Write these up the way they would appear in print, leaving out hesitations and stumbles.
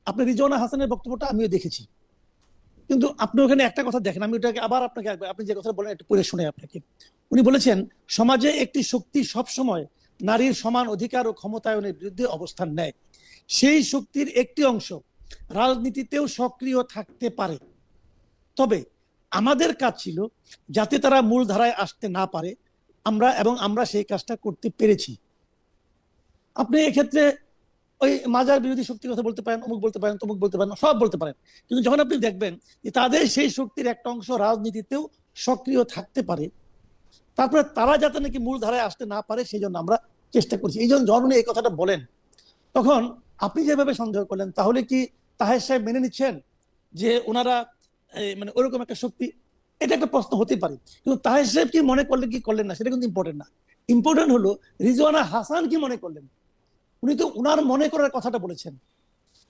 আপনি রিজওয়ানা হাসানের বক্তব্যটা আমিও দেখেছি, কিন্তু আপনি ওখানে একটা কথা দেখেন, আমি ওটাকে আবার আপনাকে আপনি যে কথা বলেন একটু পড়ে শুনে আপনাকে। উনি বলেছেন সমাজে একটি শক্তি সব সময় নারীর সমান অধিকার ও ক্ষমতায়নের বিরুদ্ধে অবস্থান নেয়। সেই শক্তির একটি অংশ রাজনীতিতেও সক্রিয় থাকতে পারে, তবে আমাদের কাজ ছিল যাতে তারা মূল ধারায় আসতে না পারে, আমরা সেই কাজটা করতে পেরেছি। আপনি এক্ষেত্রে ওই মাজার বিরোধী শক্তির কথা বলতে পারেন, অমুক বলতে পারেন, তমুক বলতে পারেন, সব বলতে পারেন, কিন্তু যখন আপনি দেখবেন যে তাদের সেই শক্তির একটা অংশ রাজনীতিতেও সক্রিয় থাকতে পারে, তারপরে তারা যাতে নাকি মূল ধারায় আসতে না পারে সেই জন্য আমরা চেষ্টা করছি। এই জন্য যখন উনি এই কথাটা বলেন, তখন আপনি যেভাবে সন্দেহ করলেন, তাহলে কি তাহের সাহেব মেনে নিচ্ছেন যে ওনারা মানে ওরকম একটা শক্তি? এটা একটা প্রশ্ন হতে পারে, কিন্তু তাহের সাহেব কি মনে করলেন কি করলেন না সেটা কিন্তু ইম্পর্টেন্ট না। ইম্পর্টেন্ট হলো রিজওয়ানা হাসান কি মনে করলেন। উনি তো উনার মনে করার কথাটা বলেছেন,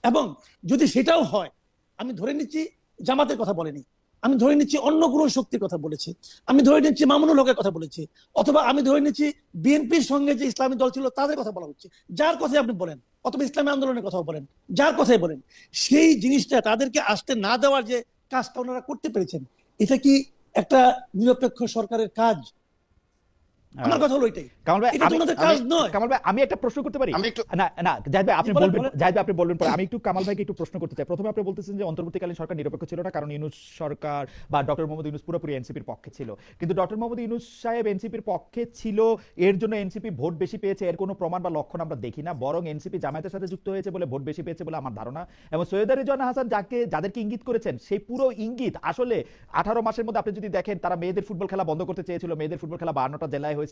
এবং যদি সেটাও হয়, আমি ধরে নিচ্ছি জামাতের কথা বলেনি, আমি ধরে নিচ্ছি অন্য কোনো শক্তির কথা বলেছে, আমি ধরে নিচ্ছি মামুনুল হকের কথা বলেছে, অথবা আমি ধরে নিচ্ছি বিএনপির সঙ্গে যে ইসলামী দল ছিল তাদের কথা বলা হচ্ছে, যার কথাই আপনি বলেন, অথবা ইসলামী আন্দোলনের কথাও বলেন, যার কথাই বলেন, সেই জিনিসটা তাদেরকে আসতে না দেওয়ার যে কাজটা ওনারা করতে পেরেছেন, এটা কি একটা নিরপেক্ষ সরকারের কাজ? আমার কথা হলো এটাই, কামাল ভাই, এটা তো ওনাদের কাজ নয়। কামাল ভাই, আমি একটা প্রশ্ন করতে পারি? আমি একটু না না, জাহিদ ভাই আপনি বলেন, বলবেন, বলেন। জাহিদ ভাই আপনি বলবেন পরে। আমি একটু কামাল ভাইকে একটু প্রশ্ন করতে চাই। প্রথমে আপনি বলতেছেন যে অন্তর্বর্তীকালীন সরকার নিরপেক্ষ ছিল না, কারণ ইউনূস সরকার বা ডক্টর মোহাম্মদ ইউনূস পুরোপুরি এনসিপির পক্ষে ছিল। কিন্তু ডক্টর মোহাম্মদ ইউনূস সাহেব এনসিপির পক্ষে ছিল, এর জন্য এনসিপি ভোট বেশি পেয়েছে, এর কোনো প্রমাণ বা লক্ষণ আমরা দেখি না। বরং এনসিপি জামায়াতের সাথে যুক্ত হয়েছে বলে ভোট বেশি পেয়েছে বলে আমার ধারণা। এবং সৈয়দা রিজওয়ানা হাসান যাদেরকে ইঙ্গিত করেছেন, সেই পুরো ইঙ্গিত আসলে 18 মাসের মধ্যে আপনি যদি দেখেন, তারা মেয়েদের ফুটবল খেলা বন্ধ করতে চেয়েছিল, মেয়েদের ফুটবল খেলা 52টা জেলায় হয়েছে।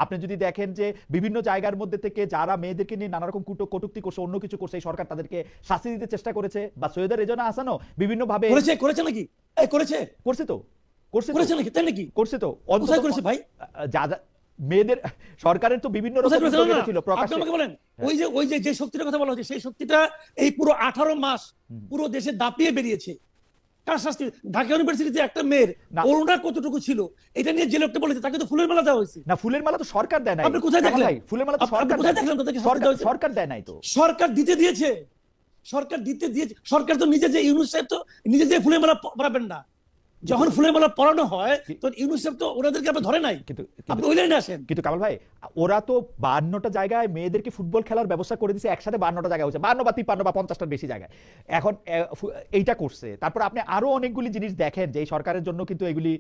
আপনি যদি দেখেন যে বিভিন্ন জায়গার মধ্যে থেকে যারা মেয়েদেরকে নিয়ে নানা রকম কটূক্তি করছে, অন্য কিছু করছে, এই সরকার তাদেরকে শাস্তি দিতে চেষ্টা করেছে। বা সৈয়দা রিজওয়ানা হাসানও বিভিন্ন ভাবে করেছে নাকি? করেছে করছে তো, করেছে নাকি? তাই নাকি? করছে তো, কোথায় করেছে ভাই? যা মেয়েদের সরকারের তো বিভিন্ন রকম উদ্যোগ ছিল আপনি প্রকাশ্যে। আমাকে বলেন, ওই যে শক্তিটার কথা বলা হচ্ছে, সেই শক্তিটা এই পুরো 18 মাস পুরো দেশে দাপিয়ে বেরিয়েছে। কার শাস্তি? ঢাকা ইউনিভার্সিটিতে একটা মেয়ের করোনা কতটুকু ছিল এটা নিয়ে যে লোকটা বলেছে তাকে তো ফুলের মালা দেওয়া হয়েছে। না, ফুলের মালা তো সরকার দেয় নাই। আপনি কোথায় দেখলেন? ফুলের মালা তো আপনি কোথায় দেখলেন তাদেরকে শাস্তি দেওয়া হয়েছে? সরকার দেয় নাই তো। সরকার দিতে দিয়েছে, সরকার দিতে দিয়েছে। সরকার তো নিজে যে ইউনূস সাহেব তো নিজে যে ফুলের মালা পরাবেন না, যখন ফুলের মালা পরানো হয় তখন ইউনূস সাহেব তো ওনাদেরকে আপনি ধরে নাই। কিন্তু আপনি ওই লাইনে আসেন। কিন্তু কামাল ভাই, ওরা তো 52টা জায়গায় মেয়েদেরকে ফুটবল খেলার ব্যবস্থা করে দিয়েছে, একসাথে 52টা জায়গায় হচ্ছে, 52 বা 53 বা 50টার বেশি জায়গায় এখন এইটা করছে। তারপর আপনি আরো অনেকগুলি জিনিস দেখেন যে এই সরকারের জন্য কিন্তু এগুলি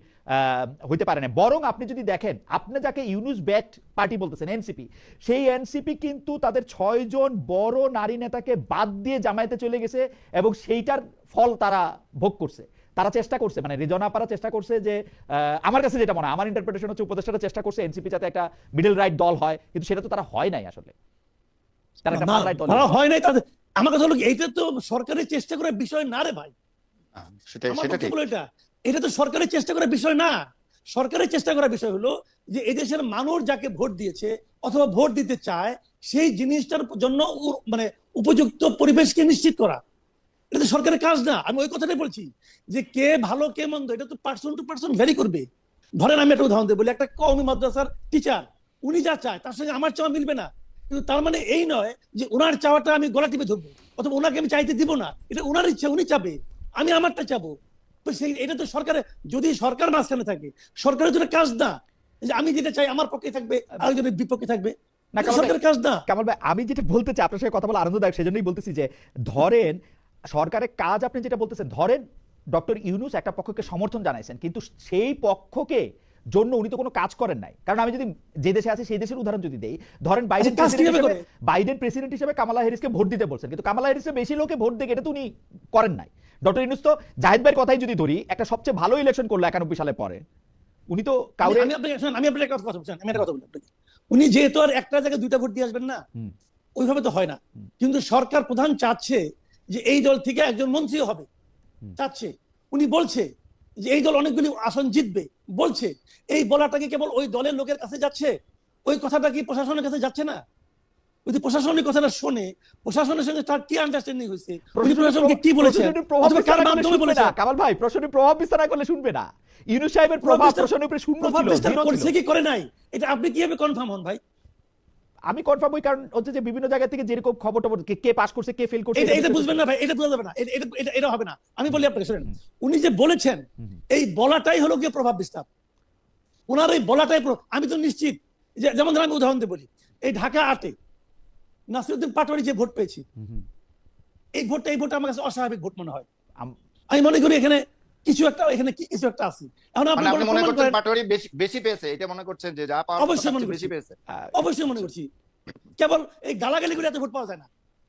হইতে পারে না। বরং আপনি যদি দেখেন, আপনি যাকে ইউনূস ব্যাট পার্টি বলতেছেন এনসিপি, সেই এনসিপি কিন্তু তাদের 6 জন বড় নারী নেতাকে বাদ দিয়ে জামায়াতে চলে গেছে, এবং সেইটার ফল তারা ভোগ করছে। তারা চেষ্টা করছে, মানে রিজওয়ানা আপারা চেষ্টা করছে যে, আমার কাছে যেটা মনে হয়, আমার ইন্টারপ্রিটেশন হচ্ছে, উপদেষ্টারা চেষ্টা করছে এনসিপি যাতে একটা মিডল রাইট দল হয়, কিন্তু সেটা তো তারা হয় নাই আসলে। তারা একটা ফার রাইট দল হয় নাই। তাদের আমার কথা হলো এইটা তো সরকারের চেষ্টা করার বিষয় না রে ভাই। সেটা ঠিক। এটা তো সরকারের চেষ্টা করার বিষয় না। সরকারের চেষ্টা করার বিষয় হলো যে এদেশের মানুষ যাকে ভোট দিয়েছে অথবা ভোট দিতে চায়, সেই জিনিসটার জন্য মানে উপযুক্ত পরিবেশকে নিশ্চিত করা। এটা তো সরকারের কাজ না। আমি ওই কথাটাই বলছি যে কে ভালো কে মন্দ এটা তো পার্সন টু পার্সন ভ্যারি করবে। ধরেন আমি একটা উদাহরণ দেব, বলি একটা কওমি মাদ্রাসার টিচার, উনি যা চায় তার সঙ্গে আমার চাওয়া মিলবে না, কিন্তু তার মানে এই নয় যে ওনার চাওয়াটা আমি গলা টিপে ধরবো অথবা ওনাকে আমি চাইতে দিব না। এটা ওনার ইচ্ছা, উনি চাবে, আমি আমারটা চাবো। তো সেই এটা তো সরকারের, যদি সরকার মাঝখানে থাকে, সরকারের তো কাজ না যে আমি যেটা চাই আমার পক্ষে থাকবে, আরেকজনের বিপক্ষে থাকবে। না সরকারের কাজ না। কামাল ভাই, আমি যেটা বলতে চাই, আপনার সাথে কথা বলা আনন্দদায়ক, সেজন্যই বলতেছি যে ধরেন সরকারের কাজ, আপনি যেটা বলতেছেন, ধরেন ডক্টর ইউনূস একটা পক্ষকে সমর্থন জানাইছেন, কিন্তু সেই পক্ষকে জন্য উনি তো কোনো কাজ করেন নাই। কারণ আমি যদি যে দেশে আছি সেই দেশের উদাহরণ যদি দেই, ধরেন বাইডেন প্রেসিডেন্ট হিসেবে কামালা হ্যারিসকে ভোট দিতে বলছেন, কিন্তু কামালা হ্যারিসকে বেশি লোকে ভোট দেয়, এটা তো উনি করেন নাই। ডক্টর ইউনূস তো জাহিদ ভাইয়ের কথাই যদি ধরি, একটা সবচেয়ে ভালো ইলেকশন করলো 91 সালের পরে, উনি তো কাউরে আমি আপনার কথা বলছেন, আমি একটা কথা বলি আপনাকে, উনি যেহেতু আর একটা জায়গায় দুইটা ভোট দিয়ে আসবেন না, ওইভাবে তো হয় না। কিন্তু সরকার প্রধান চাচ্ছে যে এই দল থেকে একজন মন্ত্রীও হবে, চাচ্ছে। উনি বলছে যে এই দল অনেকগুলি আসন জিতবে, বলছে। এই বলাটা কি কেবল ওই দলের লোকের কাছে যাচ্ছে? ওই কথাটা কি প্রশাসনের কাছে যাচ্ছে না? যদি প্রশাসনিক কথাটা শোনে, প্রশাসনের সঙ্গে তার কি আন্ডারস্ট্যান্ডিং হয়েছে, প্রশাসনকে কি বলেছে, কার মাধ্যমে বলেছে? কামাল ভাই, প্রশাসনের প্রভাব বিস্তার না করলে শুনবে না। ইউনূস সাহেবের প্রভাব প্রশাসনের উপরে শূন্য ছিল, করছে কি করে নাই, এটা আপনি কিভাবে কনফার্ম হন ভাই? আমি কনফার্ম হই, কারণ হচ্ছে যে বিভিন্ন জায়গা থেকে যেরকম খবর টবর কে পাস করছে কে ফেল করছে এটা বুঝবেন না ভাই, এটা বোঝা যাবে না, এটা হবে না। আমি বলি আপনাকে শুনেন, উনি যে বলেছেন এই বলাটাই হলো গিয়ে প্রভাব বিস্তার। ওনার এই বলাটাই আমি তো নিশ্চিত যে, যেমন ধরেন আমি উদাহরণ দিয়ে বলি, এই ঢাকা 8-এ নাসিরউদ্দিন পাটোয়ারি যে ভোট পেয়েছি, এই ভোটটা আমার কাছে অস্বাভাবিক ভোট মনে হয়। আমি মনে করি এখানে কিছু একটা আছে। এখন মানে আপনি মনে করছেন করেন, পাটোয়ারি বেশি পেয়েছে, এটা মনে করছেন যে যা পাওয়ার অবশ্যই কথা মনে তার চেয়ে করছি। বেশি পেয়েছে? অবশ্যই মনে করছি, কেবল এই গালাগালি করে এত ভোট পাওয়া যায় না।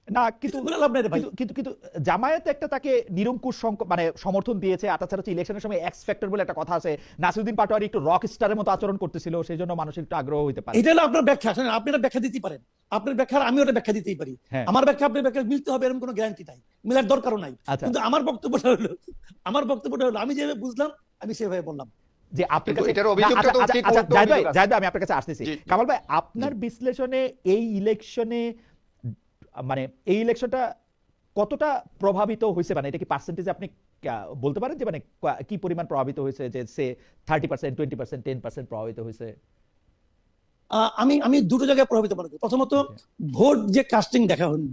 না, কিন্তু বলে লাভ নাই রে ভাই। কিন্তু জামায়াত একটা তাকে নিরঙ্কুশ মানে সমর্থন দিয়েছে। আর তাছাড়া হচ্ছে ইলেকশনের সময় এক্স ফ্যাক্টর বলে একটা কথা আছে, নাসিরউদ্দিন পাটোয়ারি একটু রক স্টারের মতো আচরণ করতেছিল, সেই জন্য মানুষের একটু আগ্রহ হইতে পারে। এটা হলো আপনার ব্যাখ্যা। শুনেন, আপনি একটা ব্যাখ্যা দিতেই পারেন, আপনার ব্যাখ্যা আমি ওটা ব্যাখ্যা দিতেই পারি। হ্যাঁ। আমার ব্যাখ্যা আপনার ব্যাখ্যা মিলতে হবে এরকম কোনো গ্যারান্টি নাই, মিলার দরকারও নাই। আচ্ছা। কিন্তু আমার বক্তব্যটা হলো আমি যেভাবে বুঝলাম আমি সেভাবে বললাম। যে আপনার কিন্তু কাছে এটার অভিযোগটা তো ঠিক, ওর তো অভিযোগ আছে। জাহিদ ভাই, আমি আপনার কাছে আসতেছি। জি। কামাল ভাই, আপনার বিশ্লেষণে এই ইলেকশনে মানে এই ইলেকশনটা কতটা প্রভাবিত হয়েছে, মানে এটা কি পার্সেন্টেজ আপনি বলতে পারেন যে মানে কি পরিমাণ প্রভাবিত হয়েছে, যে সে 30%, 20%, 10% প্রভাবিত হয়েছে? আমি দুটো জায়গায় প্রভাবিত মনে করি। প্রথমত, ভোট যে কাস্টিং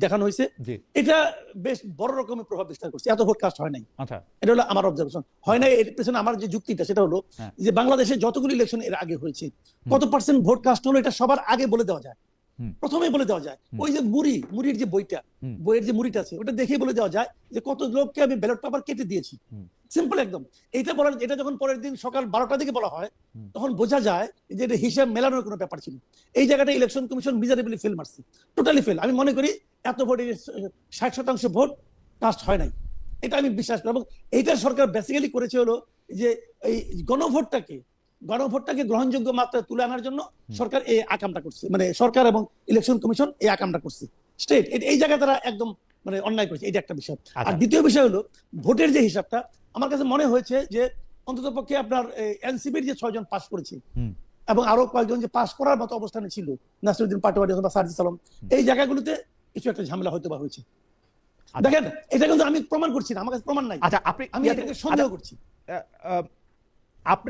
দেখানো হয়েছে, জি। এটা বেশ বড় রকমের প্রভাব বিস্তার করছে। এত ভোট কাস্ট হয় নাই, আচ্ছা। এটা হলো আমার অবজারভেশন। হয় নাই এর পেছনে আমার যে যুক্তিটা সেটা হলো হ্যাঁ। যে বাংলাদেশে যতগুলো ইলেকশন এর আগে হয়েছে, কত পার্সেন্ট ভোট কাস্ট হলো এটা সবার আগে বলে দেওয়া যায়, প্রথমেই বলে দেওয়া যায়। ওই যে মুড়ির যে বইয়ের যে মুড়িটা আছে, ওটা দেখেই বলে দেওয়া যায় যে কত লোককে আমি ব্যালট পেপার কেটে দিয়েছি। সিম্পল একদম। এটা যখন পরের দিন সকাল 12টার দিকে বলা হয়, তখন বোঝা যায় যে এটা হিসাব মেলানোর কোনো ব্যাপার ছিল। এই জায়গাটা ইলেকশন কমিশন মিজারেবলি ফেল মারছে, টোটালি ফেল। আমি মনে করি এত ভোট 60% ভোট কাস্ট হয় নাই, এটা আমি বিশ্বাস করি। এবং এইটা সরকার বেসিক্যালি করেছে হলো যে এই গণভোটটাকে গ্রহণযোগ্য মাত্রায় তুলে আনার জন্য সরকার এই আকামটা করছে, মানে সরকার এবং ইলেকশন কমিশন এই আকামটা করছে। স্টেট এই জায়গায় তারা একদম মানে অন্যায় করেছে, এটা একটা বিষয়। আর দ্বিতীয় বিষয় হলো ভোটের যে হিসাবটা, আমার কাছে মনে হয়েছে যে অন্তত পক্ষে আপনার এনসিপির যে 6 জন পাস করেছে এবং আরো কয়েকজন যে পাস করার মতো অবস্থানে ছিল, নাসিরউদ্দিন পাটোয়ারি অথবা সার্জিস আলম, এই জায়গাগুলোতে কিছু একটা ঝামেলা হয়তো বা হয়েছে। দেখেন, এটা কিন্তু আমি প্রমাণ করছি না, আমার কাছে প্রমাণ নাই। আচ্ছা, আমি এটাকে সন্দেহ করছি। আপনার